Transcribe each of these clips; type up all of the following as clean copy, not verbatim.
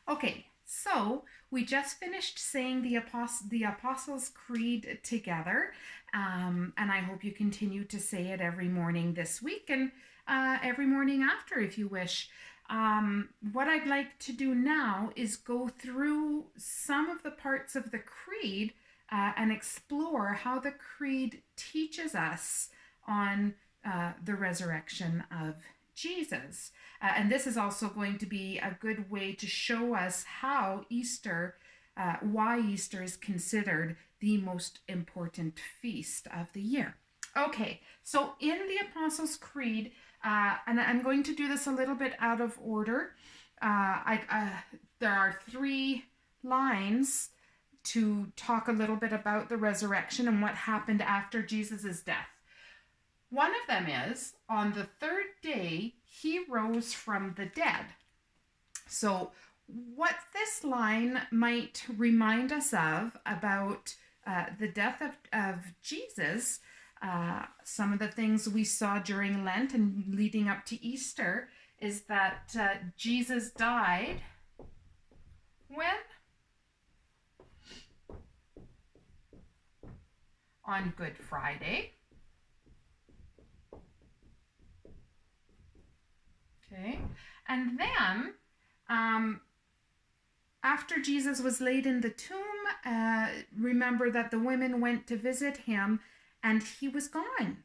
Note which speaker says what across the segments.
Speaker 1: Okay, so we just finished saying the Apostles' Creed together, and I hope you continue to say it every morning this week and every morning after, if you wish. What I'd like to do now is go through some of the parts of the Creed and explore how the Creed teaches us on the resurrection of Jesus. And this is also going to be a good way to show us how why Easter is considered the most important feast of the year. Okay, so in the Apostles' Creed, and I'm going to do this a little bit out of order. There are three lines to talk a little bit about the resurrection and what happened after Jesus' death. One of them is, on the third day, he rose from the dead. So, what this line might remind us of about the death of Jesus, some of the things we saw during Lent and leading up to Easter, is that Jesus died when? On Good Friday. Okay. And then, after Jesus was laid in the tomb, remember that the women went to visit him and he was gone.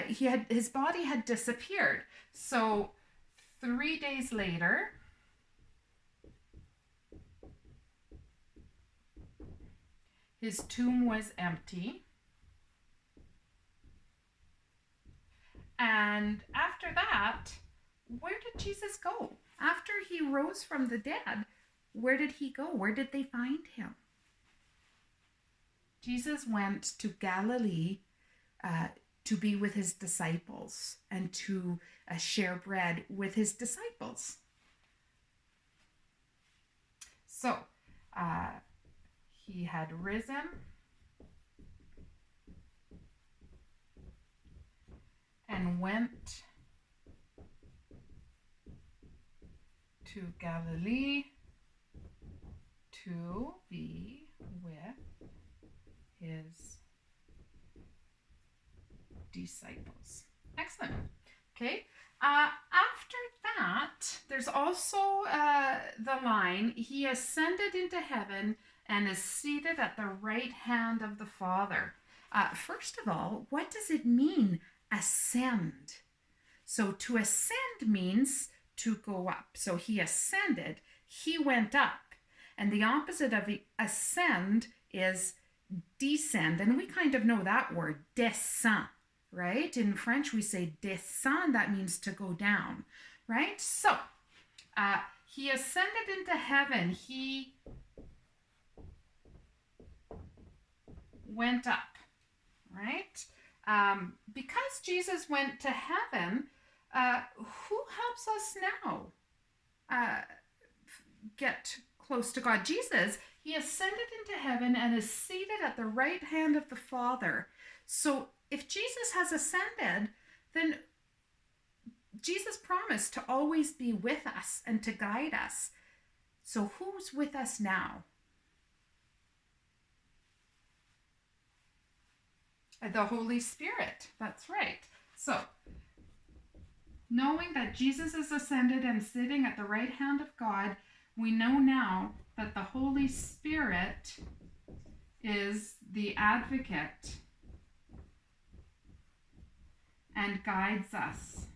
Speaker 1: His body had disappeared. So 3 days later, his tomb was empty. And after that, where did Jesus go? After he rose from the dead, where did he go? Where did they find him? Jesus went to Galilee to be with his disciples and to share bread with his disciples. So, he had risen and went to Galilee to be with his disciples. Excellent. Okay. After that, there's also the line, he ascended into heaven and is seated at the right hand of the Father. First of all, what does it mean, ascend? So to ascend means to go up. So he ascended, he went up. And the opposite of ascend is descend. And we kind of know that word, descend, right? In French, we say descend, that means to go down, right? So he ascended into heaven, he went up, right? Because Jesus went to heaven, who helps us now get close to God? Jesus, he ascended into heaven and is seated at the right hand of the Father. So if Jesus has ascended, then Jesus promised to always be with us and to guide us. So who's with us now? The Holy Spirit. That's right. So, knowing that Jesus is ascended and sitting at the right hand of God, we know now that the Holy Spirit is the advocate and guides us.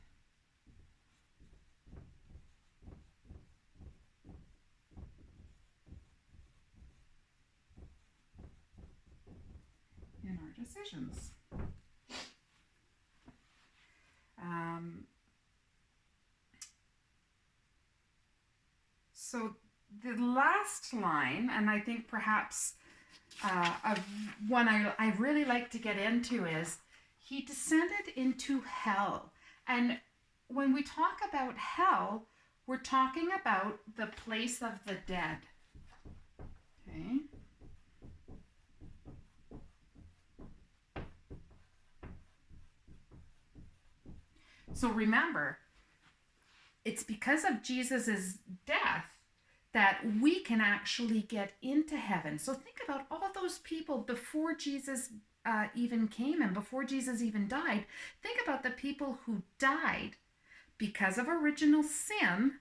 Speaker 1: In our decisions. So the last line, and I think perhaps one I really like to get into, is he descended into hell. And when we talk about hell, we're talking about the place of the dead. Okay. So remember, it's because of Jesus's death that we can actually get into heaven. So think about all those people before Jesus even came and before Jesus even died. Think about the people who died because of original sin.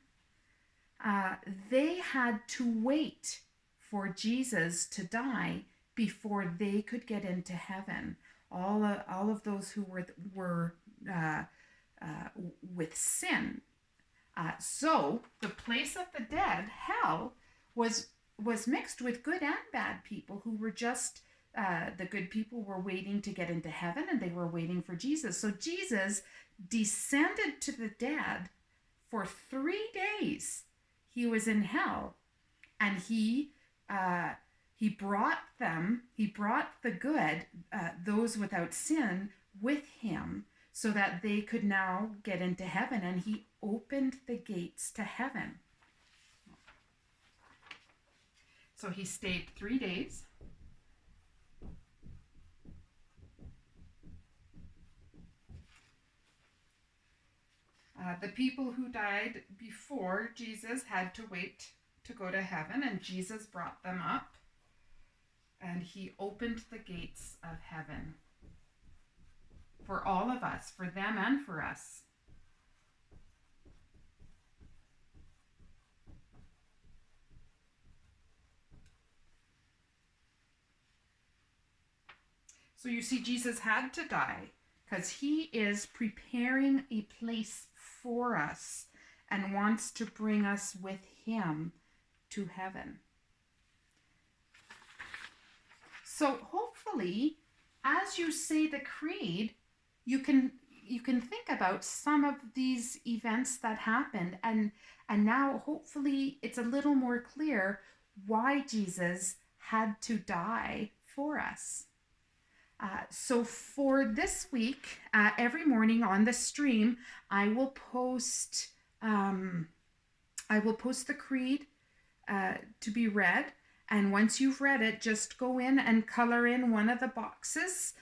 Speaker 1: Uh, they had to wait for Jesus to die before they could get into heaven. All of those who were uh, uh, with sin. So the place of the dead, hell, was mixed with good and bad people who were just the good people were waiting to get into heaven and they were waiting for Jesus. So Jesus descended to the dead for 3 days. He was in hell, and uh, he brought the good, those without sin, with him so that they could now get into heaven, and he opened the gates to heaven. So he stayed 3 days. The people who died before Jesus had to wait to go to heaven, and Jesus brought them up, and he opened the gates of heaven for all of us, for them and for us. So you see, Jesus had to die because he is preparing a place for us and wants to bring us with him to heaven. So hopefully, as you say the creed, you can think about some of these events that happened, and now hopefully it's a little more clear why Jesus had to die for us. So for this week, every morning on the stream, I will post the creed to be read. And once you've read it, just go in and color in one of the boxes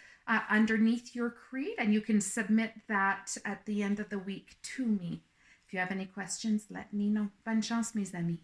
Speaker 1: underneath your creed, and you can submit that at the end of the week to me. If you have any questions, let me know. Bonne chance, mes amis.